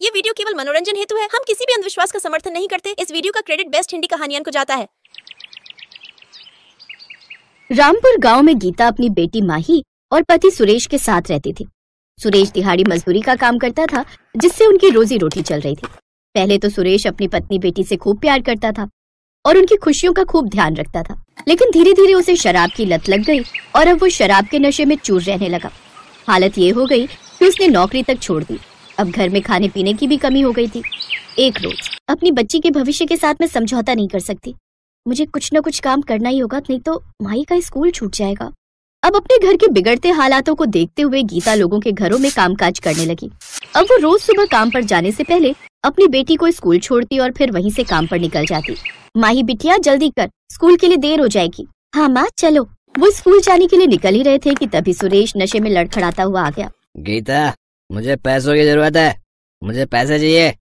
ये वीडियो केवल मनोरंजन हेतु है। हम किसी भी अंधविश्वास का समर्थन नहीं करते। इस वीडियो का क्रेडिट बेस्ट हिंदी कहानियन को जाता है। रामपुर गांव में गीता अपनी बेटी माही और पति सुरेश के साथ रहती थी। सुरेश दिहाड़ी मजदूरी का काम करता था, जिससे उनकी रोजी रोटी चल रही थी। पहले तो सुरेश अपनी पत्नी बेटी से खूब प्यार करता था और उनकी खुशियों का खूब ध्यान रखता था, लेकिन धीरे धीरे उसे शराब की लत लग गई और अब वो शराब के नशे में चूर रहने लगा। हालत ये हो गई कि उसने नौकरी तक छोड़ दी। अब घर में खाने पीने की भी कमी हो गई थी। एक रोज अपनी बच्ची के भविष्य के साथ मैं समझौता नहीं कर सकती। मुझे कुछ न कुछ काम करना ही होगा, नहीं तो माही का स्कूल छूट जाएगा। अब अपने घर के बिगड़ते हालातों को देखते हुए गीता लोगों के घरों में कामकाज करने लगी। अब वो रोज सुबह काम पर जाने से पहले अपनी बेटी को स्कूल छोड़ती और फिर वहीं से काम पर निकल जाती। माही बिटिया जल्दी कर, स्कूल के लिए देर हो जाएगी। हाँ माँ चलो। वो स्कूल जाने के लिए निकल ही रहे थे कि तभी सुरेश नशे में लड़खड़ाता हुआ आ गया। गीता, मुझे पैसों की जरूरत है, मुझे पैसे चाहिए,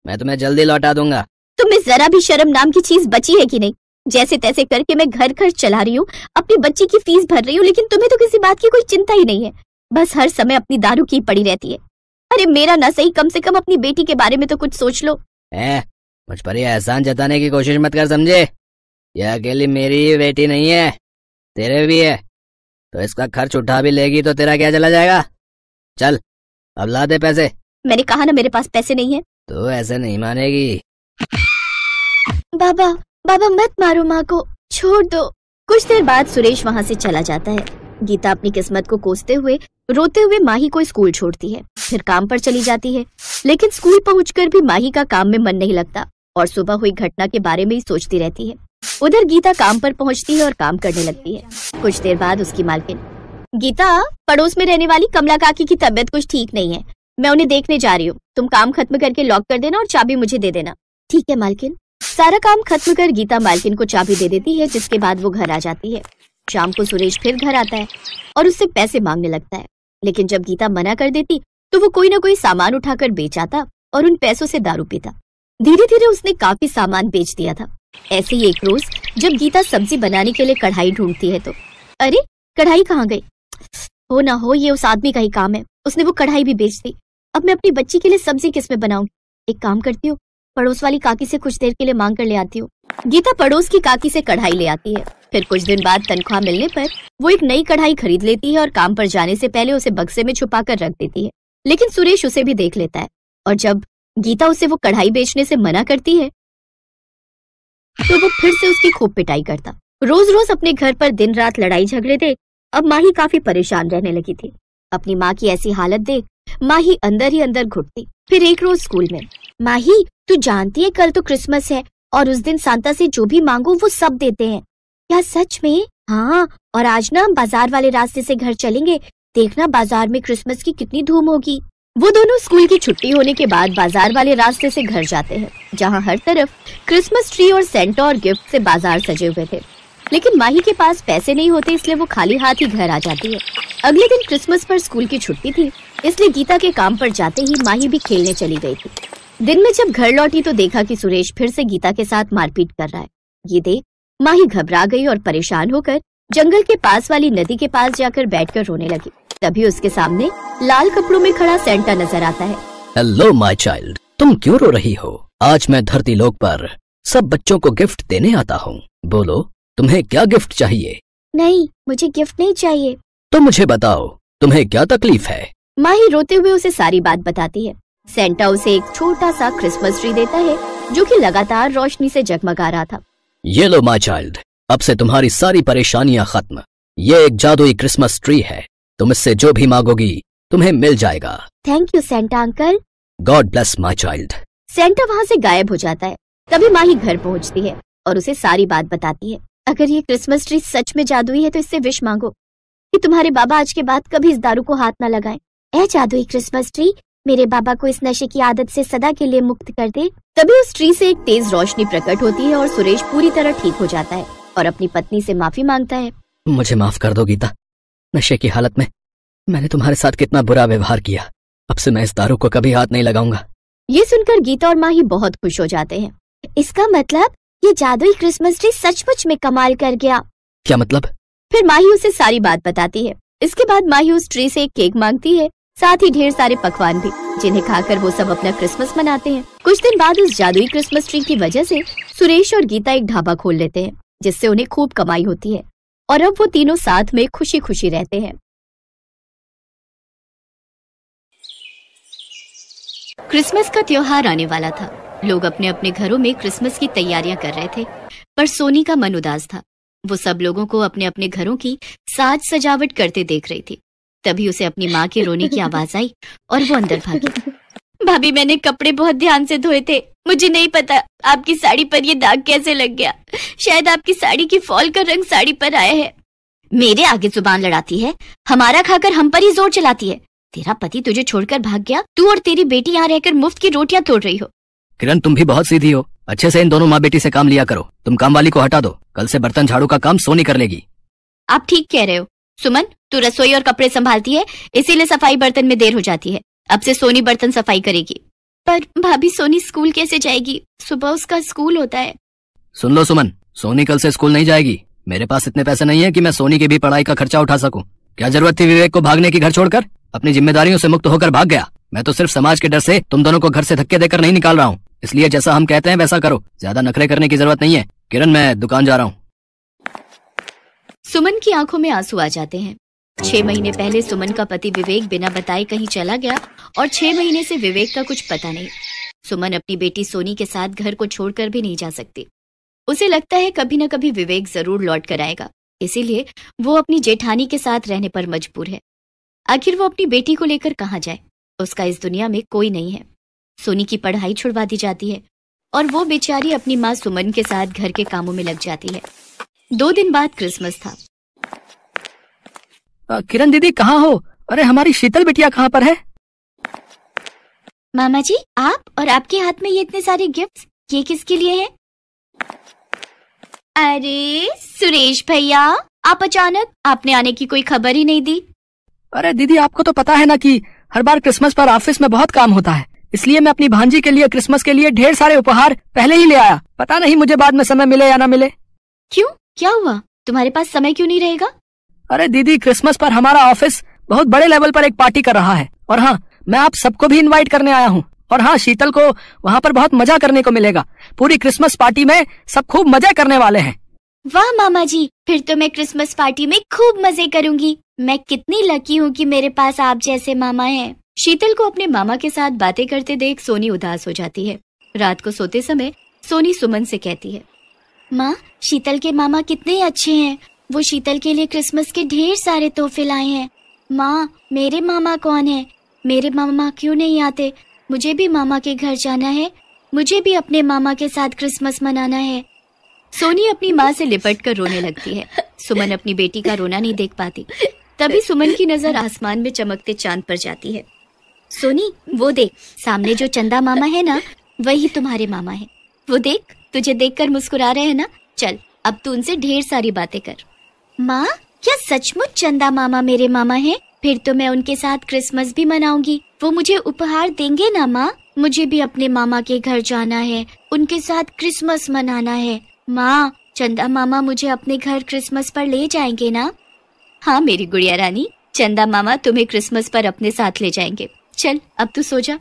मैं तुम्हें जल्दी लौटा दूंगा। तुम्हें जरा भी शर्म नाम की चीज बची है कि नहीं? जैसे तैसे करके मैं घर खर्च चला रही हूँ, अपनी बच्ची की फीस भर रही हूँ, लेकिन तुम्हें तो किसी बात की कोई चिंता ही नहीं है। बस हर समय अपनी दारू की पड़ी रहती है। अरे मेरा ना सही, कम से कम अपनी बेटी के बारे में तो कुछ सोच लो। मुझ पर ये एहसान जताने की कोशिश मत कर, समझे? यह अकेली मेरी ही बेटी नहीं है, तेरे भी है। तो इसका खर्च उठा भी लेगी तो तेरा क्या चला जाएगा? चल अब ला दे पैसे। मैंने कहा ना मेरे पास पैसे नहीं है। तो ऐसे नहीं मानेगी। बाबा बाबा मत मारो माँ को, छोड़ दो। कुछ देर बाद सुरेश वहाँ से चला जाता है। गीता अपनी किस्मत को कोसते हुए रोते हुए माही को स्कूल छोड़ती है, फिर काम पर चली जाती है। लेकिन स्कूल पहुंचकर भी माही का काम में मन नहीं लगता और सुबह हुई घटना के बारे में ही सोचती रहती है। उधर गीता काम पर पहुंचती है और काम करने लगती है। कुछ देर बाद उसकी मालकिन, गीता, पड़ोस में रहने वाली कमला काकी की तबीयत कुछ ठीक नहीं है, मैं उन्हें देखने जा रही हूँ। तुम काम खत्म करके लॉक कर देना और चाबी मुझे दे देना। ठीक है मालकिन। सारा काम खत्म कर गीता मालकिन को चाबी दे देती है, जिसके बाद वो घर आ जाती है। शाम को सुरेश फिर घर आता है और उससे पैसे मांगने लगता है, लेकिन जब गीता मना कर देती तो वो कोई न कोई सामान उठाकर बेच आता और उन पैसों से दारू पीता। धीरे धीरे उसने काफी सामान बेच दिया था। ऐसे ही एक रोज जब गीता सब्जी बनाने के लिए कढ़ाई ढूंढती है तो अरे कढ़ाई कहाँ गई? हो ना हो ये उस आदमी का ही काम है, उसने वो कढ़ाई भी बेच दी। अब मैं अपनी बच्ची के लिए सब्जी किसमें बनाऊंगी? एक काम करती हूँ, पड़ोस वाली काकी से कुछ देर के लिए मांग कर ले आती हूँ। गीता पड़ोस की काकी से कढ़ाई ले आती है। फिर कुछ दिन बाद तनख्वाह मिलने पर वो एक नई कढ़ाई खरीद लेती है और काम पर जाने से पहले उसे बक्से में छुपा कर रख देती है। लेकिन सुरेश उसे भी देख लेता है और जब गीता उसे वो कढ़ाई बेचने से मना करती है तो वो फिर से उसकी खूब पिटाई करता। रोज रोज अपने घर पर दिन रात लड़ाई झगड़े देख अब माही काफी परेशान रहने लगी थी। अपनी माँ की ऐसी हालत देख माही अंदर ही अंदर घुटती। फिर एक रोज स्कूल में, माही तू जानती है कल तो क्रिसमस है और उस दिन सांता से जो भी मांगो वो सब देते हैं। क्या सच में? हाँ, और आज ना हम बाजार वाले रास्ते से घर चलेंगे, देखना बाजार में क्रिसमस की कितनी धूम होगी। वो दोनों स्कूल की छुट्टी होने के बाद बाजार वाले रास्ते से घर जाते हैं, जहाँ हर तरफ क्रिसमस ट्री और सेंटा और गिफ्ट से बाजार सजे हुए थे। लेकिन माही के पास पैसे नहीं होते, इसलिए वो खाली हाथ ही घर आ जाती है। अगले दिन क्रिसमस पर स्कूल की छुट्टी थी, इसलिए गीता के काम पर जाते ही माही भी खेलने चली गई थी। दिन में जब घर लौटी तो देखा कि सुरेश फिर से गीता के साथ मारपीट कर रहा है। ये देख माही घबरा गई और परेशान होकर जंगल के पास वाली नदी के पास जाकर बैठकर रोने लगी। तभी उसके सामने लाल कपड़ों में खड़ा सेंटा नजर आता है। हेलो माय चाइल्ड, तुम क्यों रो रही हो? आज मैं धरती लोक पर सब बच्चों को गिफ्ट देने आता हूँ। बोलो तुम्हें क्या गिफ्ट चाहिए? नहीं, मुझे गिफ्ट नहीं चाहिए। तो मुझे बताओ तुम्हें क्या तकलीफ है? माही रोते हुए उसे सारी बात बताती है। सेंटा उसे एक छोटा सा क्रिसमस ट्री देता है जो कि लगातार रोशनी से जगमगा रहा था। ये लो माय चाइल्ड, अब से तुम्हारी सारी परेशानियां खत्म। ये एक जादुई क्रिसमस ट्री है, तुम इससे जो भी मांगोगी तुम्हें मिल जाएगा। Thank you Santa uncle. God bless my child. Santa वहाँ से गायब हो जाता है। तभी माही घर पहुँचती है और उसे सारी बात बताती है। अगर ये क्रिसमस ट्री सच में जादुई है तो इससे विश मांगो कि तुम्हारे बाबा आज के बाद कभी इस दारू को हाथ न लगाएं। ऐ जादुई क्रिसमस ट्री, मेरे बाबा को इस नशे की आदत से सदा के लिए मुक्त कर दे। तभी उस ट्री से एक तेज रोशनी प्रकट होती है और सुरेश पूरी तरह ठीक हो जाता है और अपनी पत्नी से माफी मांगता है। मुझे माफ कर दो गीता, नशे की हालत में मैंने तुम्हारे साथ कितना बुरा व्यवहार किया। अब से मैं इस दारू को कभी हाथ नहीं लगाऊंगा। ये सुनकर गीता और माही बहुत खुश हो जाते हैं। इसका मतलब ये जादुई क्रिसमस ट्री सचमुच में कमाल कर गया। क्या मतलब? फिर माही उसे सारी बात बताती है। इसके बाद माही उस ट्री से एक केक मांगती है साथ ही ढेर सारे पकवान भी, जिन्हें खाकर वो सब अपना क्रिसमस मनाते हैं। कुछ दिन बाद उस जादुई क्रिसमस ट्री की वजह से सुरेश और गीता एक ढाबा खोल लेते हैं, जिससे उन्हें खूब कमाई होती है और अब वो तीनों साथ में खुशी खुशी रहते हैं। क्रिसमस का त्योहार आने वाला था। लोग अपने अपने घरों में क्रिसमस की तैयारियां कर रहे थे, पर सोनी का मन उदास था। वो सब लोगों को अपने अपने घरों की साज सजावट करते देख रही थी। तभी उसे अपनी माँ के रोने की आवाज आई और वो अंदर भागी। भाभी, मैंने कपड़े बहुत ध्यान से धोए थे, मुझे नहीं पता आपकी साड़ी पर ये दाग कैसे लग गया। शायद आपकी साड़ी की फॉल का रंग साड़ी पर आया है। मेरे आगे जुबान लड़ाती है, हमारा खाकर हम पर ही जोर चलाती है। तेरा पति तुझे छोड़कर भाग गया, तू और तेरी बेटी यहाँ रहकर मुफ्त की रोटियां तोड़ रही हो। किरण, तुम भी बहुत सीधी हो। अच्छे से इन दोनों माँ बेटी से काम लिया करो। तुम काम वाली को हटा दो, कल से बर्तन झाड़ू का काम सोनी कर लेगी। आप ठीक कह रहे हो सुमन, तू रसोई और कपड़े संभालती है, इसीलिए सफाई बर्तन में देर हो जाती है। अब से सोनी बर्तन सफाई करेगी। पर भाभी, सोनी स्कूल कैसे जाएगी? सुबह उसका स्कूल होता है। सुन लो सुमन, सोनी कल से स्कूल नहीं जाएगी। मेरे पास इतने पैसे नहीं है कि मैं सोनी की भी पढ़ाई का खर्चा उठा सकूं। क्या जरूरत थी विवेक को भागने की घर छोड़कर? अपनी जिम्मेदारियों से मुक्त होकर भाग गया। मैं तो सिर्फ समाज के डर से तुम दोनों को घर से धक्के देकर नहीं निकाल रहा हूँ। इसलिए जैसा हम कहते हैं वैसा करो, ज्यादा नखरे करने की जरूरत नहीं है। किरण, मैं दुकान जा रहा हूँ। सुमन की आंखों में आंसू आ जाते हैं। 6 महीने पहले सुमन का पति विवेक बिना बताए कहीं चला गया और 6 महीने से विवेक का कुछ पता नहीं। सुमन अपनी बेटी सोनी के साथ घर को छोड़कर भी नहीं जा सकती। उसे लगता है कभी न कभी विवेक जरूर लौट कर आएगा, इसीलिए वो अपनी जेठानी के साथ रहने पर मजबूर है। आखिर वो अपनी बेटी को लेकर कहाँ जाए? उसका इस दुनिया में कोई नहीं है। सोनी की पढ़ाई छुड़वा दी जाती है और वो बेचारी अपनी माँ सुमन के साथ घर के कामों में लग जाती है। 2 दिन बाद क्रिसमस था। किरण दीदी कहाँ हो? अरे हमारी शीतल बिटिया कहाँ पर है? मामा जी, आप और आपके हाथ में ये इतने सारे गिफ्ट्स, ये किसके लिए हैं? अरे सुरेश भैया, आप अचानक, आपने आने की कोई खबर ही नहीं दी। अरे दीदी, आपको तो पता है ना कि हर बार क्रिसमस पर ऑफिस में बहुत काम होता है, इसलिए मैं अपनी भांजी के लिए क्रिसमस के लिए ढेर सारे उपहार पहले ही ले आया। पता नहीं मुझे बाद में समय मिले या ना मिले। क्यों, क्या हुआ? तुम्हारे पास समय क्यों नहीं रहेगा? अरे दीदी, क्रिसमस पर हमारा ऑफिस बहुत बड़े लेवल पर एक पार्टी कर रहा है और हाँ, मैं आप सबको भी इनवाइट करने आया हूँ। और हाँ, शीतल को वहाँ पर बहुत मजा करने को मिलेगा। पूरी क्रिसमस पार्टी में सब खूब मजे करने वाले हैं। वाह मामा जी, फिर तो मैं क्रिसमस पार्टी में खूब मजे करूंगी। मैं कितनी लकी हूँ कि मेरे पास आप जैसे मामा हैं। शीतल को अपने मामा के साथ बातें करते देख सोनी उदास हो जाती है। रात को सोते समय सोनी सुमन से कहती है, माँ, शीतल के मामा कितने अच्छे हैं। वो शीतल के लिए क्रिसमस के ढेर सारे तोहफे लाए हैं। माँ, मेरे मामा कौन है? मेरे मामा क्यों नहीं आते? मुझे भी मामा के घर जाना है। मुझे भी अपने मामा के साथ क्रिसमस मनाना है। सोनी अपनी माँ से लिपट कर रोने लगती है। सुमन अपनी बेटी का रोना नहीं देख पाती। तभी सुमन की नजर आसमान में चमकते चांद पर जाती है। सोनी, वो देख, सामने जो चंदा मामा है ना, वही तुम्हारे मामा है। वो देख, तुझे देखकर मुस्कुरा रहे हैं ना। चल, अब तू उनसे ढेर सारी बातें कर। माँ, क्या सचमुच चंदा मामा मेरे मामा हैं? फिर तो मैं उनके साथ क्रिसमस भी मनाऊंगी। वो मुझे उपहार देंगे ना माँ? मुझे भी अपने मामा के घर जाना है, उनके साथ क्रिसमस मनाना है। माँ, चंदा मामा मुझे अपने घर क्रिसमस पर ले जाएंगे ना? हाँ मेरी गुड़िया रानी, चंदा मामा तुम्हें क्रिसमस पर अपने साथ ले जाएंगे। चल, अब तू सो जा।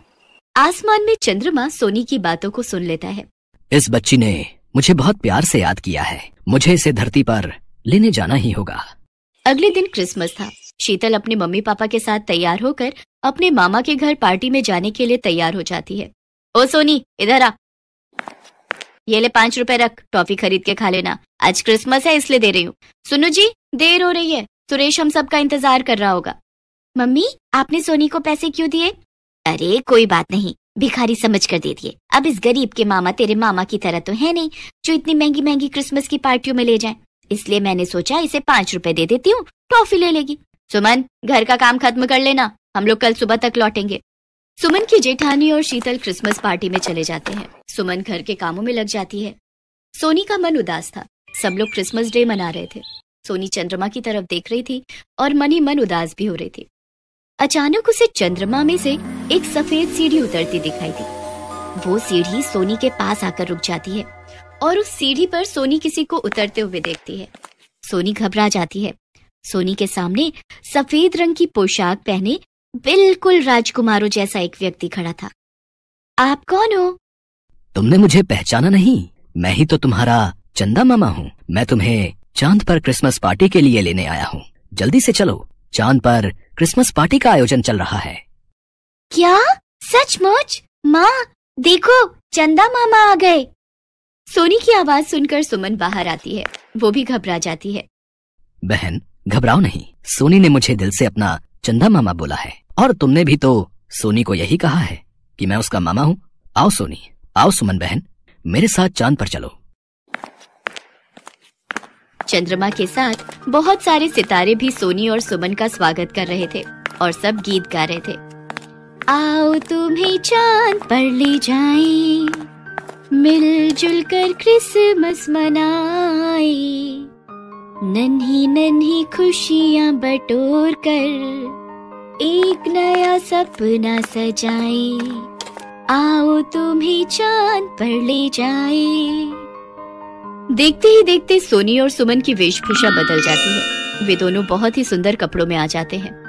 आसमान में चंद्रमा सोनी की बातों को सुन लेता है। इस बच्ची ने मुझे बहुत प्यार से याद किया है। मुझे इसे धरती पर लेने जाना ही होगा। अगले दिन क्रिसमस था। शीतल अपने मम्मी पापा के साथ तैयार होकर अपने मामा के घर पार्टी में जाने के लिए तैयार हो जाती है। ओ सोनी, इधर आ। ये ले 5 रुपए रख, टॉफी खरीद के खा लेना। आज क्रिसमस है इसलिए दे रही हूँ। सुनो जी, देर हो रही है, सुरेश हम सबका इंतजार कर रहा होगा। मम्मी, आपने सोनी को पैसे क्यों दिए? अरे कोई बात नहीं, भिखारी समझ कर दे दिए। अब इस गरीब के मामा तेरे मामा की तरह तो है नहीं जो इतनी महंगी महंगी क्रिसमस की पार्टियों में ले जाएं। इसलिए मैंने सोचा इसे 5 रुपए दे देती हूँ, टॉफी ले लेगी। सुमन, घर का काम खत्म कर लेना, हम लोग कल सुबह तक लौटेंगे। सुमन की जेठानी और शीतल क्रिसमस पार्टी में चले जाते हैं। सुमन घर के कामों में लग जाती है। सोनी का मन उदास था। सब लोग क्रिसमस डे मना रहे थे। सोनी चंद्रमा की तरफ देख रही थी और मन ही मन उदास भी हो रही थी। अचानक उसे चंद्रमा में से एक सफेद सीढ़ी उतरती दिखाई दी। वो सीढ़ी सोनी के पास आकर रुक जाती है और उस सीढ़ी पर सोनी किसी को उतरते हुए देखती है। सोनी घबरा जाती है। सोनी के सामने सफेद रंग की पोशाक पहने बिल्कुल राजकुमारों जैसा एक व्यक्ति खड़ा था। आप कौन हो? तुमने मुझे पहचाना नहीं? मैं ही तो तुम्हारा चंदा मामा हूँ। मैं तुम्हें चांद पर क्रिसमस पार्टी के लिए लेने आया हूँ। जल्दी से चलो, चांद पर क्रिसमस पार्टी का आयोजन चल रहा है। क्या? सचमुच? माँ देखो, चंदा मामा आ गए। सोनी की आवाज सुनकर सुमन बाहर आती है। वो भी घबरा जाती है। बहन घबराओ नहीं, सोनी ने मुझे दिल से अपना चंदा मामा बोला है, और तुमने भी तो सोनी को यही कहा है कि मैं उसका मामा हूँ। आओ सोनी, आओ सुमन बहन, मेरे साथ चांद पर चलो। चंद्रमा के साथ बहुत सारे सितारे भी सोनी और सुमन का स्वागत कर रहे थे और सब गीत गा रहे थे। आओ तुम्हें चांद पर ले जाएं, मिलजुल कर क्रिसमस मनाएं, नन्ही नन्ही खुशियां बटोर कर एक नया सपना सजाएं। आओ तुम्हें चांद पर ले जाएं। देखते ही देखते सोनी और सुमन की वेशभूषा बदल जाती है। वे दोनों बहुत ही सुंदर कपड़ों में आ जाते हैं।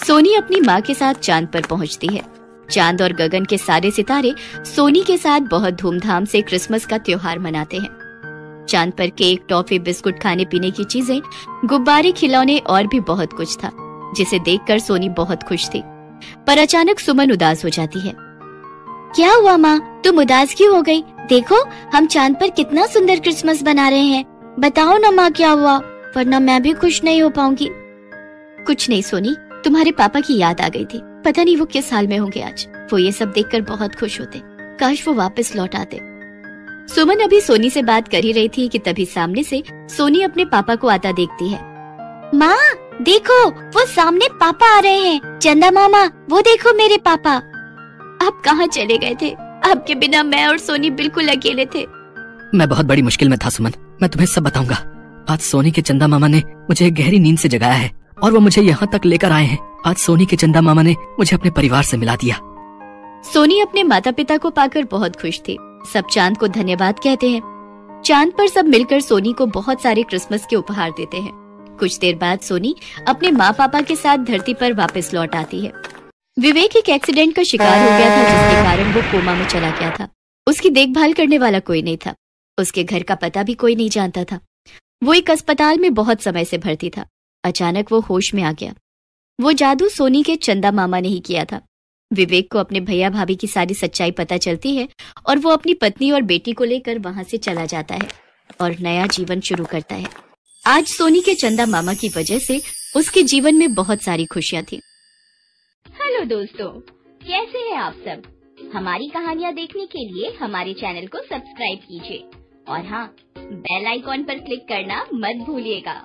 सोनी अपनी माँ के साथ चांद पर पहुँचती है। चांद और गगन के सारे सितारे सोनी के साथ बहुत धूमधाम से क्रिसमस का त्योहार मनाते हैं। चांद पर केक, टॉफी, बिस्कुट, खाने पीने की चीजें, गुब्बारे, खिलौने और भी बहुत कुछ था, जिसे देखकर सोनी बहुत खुश थी। पर अचानक सुमन उदास हो जाती है। क्या हुआ माँ, तुम उदास क्यों हो गई? देखो, हम चांद पर कितना सुंदर क्रिसमस बना रहे हैं। बताओ ना माँ, क्या हुआ? वरना मैं भी खुश नहीं हो पाऊंगी। कुछ नहीं सोनी, तुम्हारे पापा की याद आ गई थी। पता नहीं वो किस हाल में होंगे आज। वो ये सब देखकर बहुत खुश होते। काश वो वापस लौट आते। सुमन अभी सोनी से बात कर ही रही थी कि तभी सामने से सोनी अपने पापा को आता देखती है। माँ देखो, वो सामने पापा आ रहे हैं। चंदा मामा, वो देखो मेरे पापा। आप कहाँ चले गए थे? आपके बिना मैं और सोनी बिल्कुल अकेले थे। मैं बहुत बड़ी मुश्किल में था सुमन, मैं तुम्हें सब बताऊंगा। आज सोनी के चंदा मामा ने मुझे एक गहरी नींद से जगाया है और वो मुझे यहाँ तक लेकर आए हैं। आज सोनी के चंदा मामा ने मुझे अपने परिवार से मिला दिया। सोनी अपने माता पिता को पाकर बहुत खुश थी। सब चांद को धन्यवाद कहते हैं। चांद पर सब मिलकर सोनी को बहुत सारे क्रिसमस के उपहार देते हैं। कुछ देर बाद सोनी अपने माँ पापा के साथ धरती पर वापस लौट आती है। विवेक एक एक्सीडेंट का शिकार हो गया था, जिसके कारण वो कोमा में चला गया था। उसकी देखभाल करने वाला कोई नहीं था। उसके घर का पता भी कोई नहीं जानता था। वो एक अस्पताल में बहुत समय से भर्ती था। अचानक वो होश में आ गया। वो जादू सोनी के चंदा मामा ने ही किया था। विवेक को अपने भैया भाभी की सारी सच्चाई पता चलती है और वो अपनी पत्नी और बेटी को लेकर वहां से चला जाता है और नया जीवन शुरू करता है। आज सोनी के चंदा मामा की वजह से उसके जीवन में बहुत सारी खुशियां थी। हेलो दोस्तों, कैसे हैं आप सब? हमारी कहानियाँ देखने के लिए हमारे चैनल को सब्सक्राइब कीजिए और हाँ, बेल आइकॉन पर क्लिक करना मत भूलिएगा।